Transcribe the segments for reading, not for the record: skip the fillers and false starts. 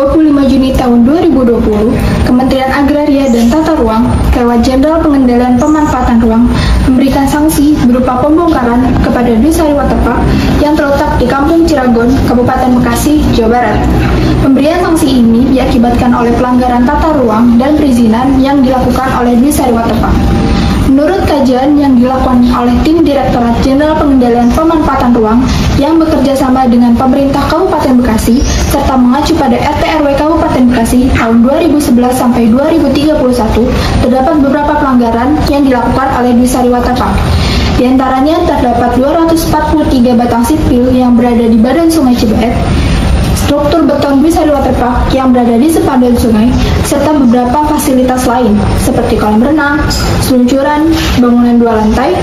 25 Juni tahun 2020, Kementerian Agraria dan Tata Ruang lewat Jenderal Pengendalian Pemanfaatan Ruang memberikan sanksi berupa pembongkaran kepada Dusari Waterpark yang terletak di Kampung Ciragon, Kabupaten Bekasi, Jawa Barat. Pemberian sanksi ini diakibatkan oleh pelanggaran tata ruang dan perizinan yang dilakukan oleh Dusari Waterpark. Menurut kajian yang dilakukan oleh tim Direktorat Jenderal Pengendalian Pemanfaatan Ruang yang bekerja sama dengan pemerintah Kabupaten Bekasi serta mengacu pada RT/RW Kabupaten Bekasi tahun 2011 sampai 2031, terdapat beberapa pelanggaran yang dilakukan oleh Dusari Waterpark. Di antaranya terdapat 243 batang sipil yang berada di badan Sungai Cibeet, struktur beton Dusari Waterpark yang berada di sepadan sungai, serta beberapa fasilitas lain seperti kolam renang, seluncuran, bangunan 2 lantai,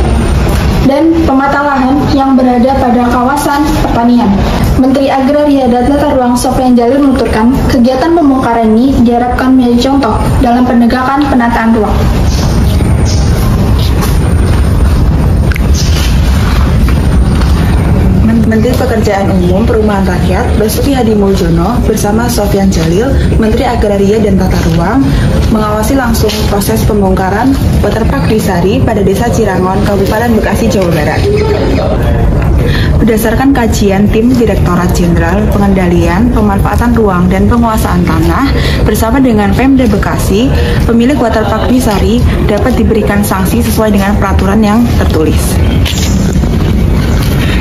dan pematang lahan yang berada pada kawasan pertanian. Menteri Agraria dan Tata Ruang Sofyan Djalil menuturkan, kegiatan pembongkaran ini diharapkan menjadi contoh dalam penegakan penataan ruang. Menteri Pekerjaan Umum Perumahan Rakyat Basuki Hadi Muljono bersama Sofyan Djalil, Menteri Agraria dan Tata Ruang, mengawasi langsung proses pembongkaran waterpark Dusari pada Desa Cirangon, Kabupaten Bekasi, Jawa Barat. Berdasarkan kajian tim Direktorat Jenderal Pengendalian Pemanfaatan Ruang dan Penguasaan Tanah bersama dengan Pemda Bekasi, pemilik waterpark Dusari dapat diberikan sanksi sesuai dengan peraturan yang tertulis.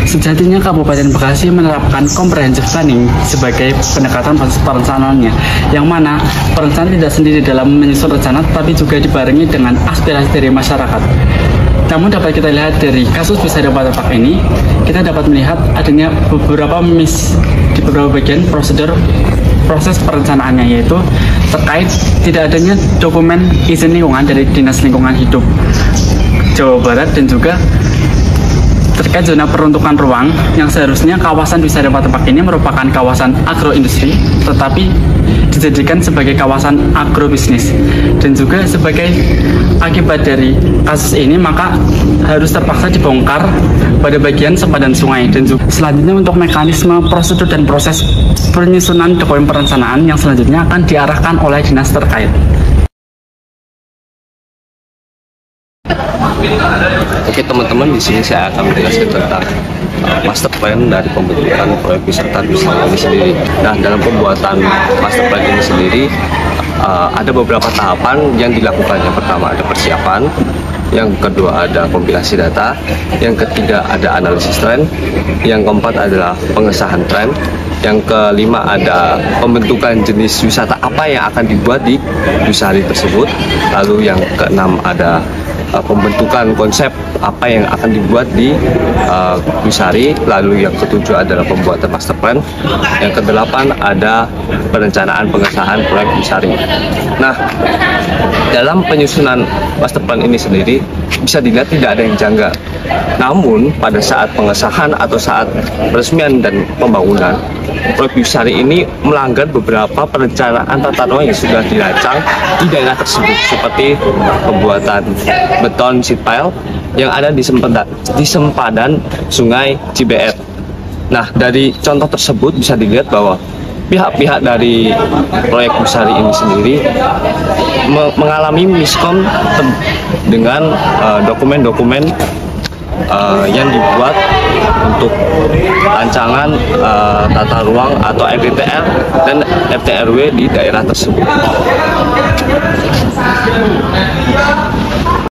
Sejatinya Kabupaten Bekasi menerapkan comprehensive planning sebagai pendekatan proses perencanaannya, yang mana perencanaan tidak sendiri dalam menyusun rencana, tapi juga dibarengi dengan aspirasi dari masyarakat. Namun dapat kita lihat dari kasus Dusari Waterpark ini, kita dapat melihat adanya beberapa miss di beberapa bagian prosedur proses perencanaannya, yaitu terkait tidak adanya dokumen izin lingkungan dari Dinas Lingkungan Hidup Jawa Barat dan juga terkait zona peruntukan ruang yang seharusnya kawasan Dusari Waterpark ini merupakan kawasan agroindustri, tetapi dijadikan sebagai kawasan agrobisnis. Dan juga sebagai akibat dari kasus ini, maka harus terpaksa dibongkar pada bagian sepadan sungai. Dan juga selanjutnya untuk mekanisme prosedur dan proses penyusunan dokumen perencanaan yang selanjutnya akan diarahkan oleh dinas terkait. Oke teman-teman, di sini saya akan menjelaskan tentang master plan dari pembentukan proyek wisata Dusari ini sendiri. Nah, dalam pembuatan master plan ini sendiri ada beberapa tahapan yang dilakukan. Yang pertama ada persiapan, yang kedua ada kompilasi data, yang ketiga ada analisis tren, yang keempat adalah pengesahan tren, yang kelima ada pembentukan jenis wisata apa yang akan dibuat di Dusari tersebut, lalu yang keenam ada pembentukan konsep apa yang akan dibuat di Dusari, lalu yang ketujuh adalah pembuatan master plan, yang kedelapan ada perencanaan pengesahan proyek Dusari. Nah, dalam penyusunan master plan ini sendiri bisa dilihat tidak ada yang janggal. Namun pada saat pengesahan atau saat peresmian dan pembangunan, proyek Dusari ini melanggar beberapa perencanaan tata ruang yang sudah dirancang di daerah tersebut, seperti pembuatan beton sheet pile yang ada di sempadan Sungai Cibeet. Nah, dari contoh tersebut bisa dilihat bahwa pihak-pihak dari proyek Dusari ini sendiri mengalami miskom dengan dokumen-dokumen yang dibuat untuk rancangan tata ruang atau RDTR dan RT/RW di daerah tersebut.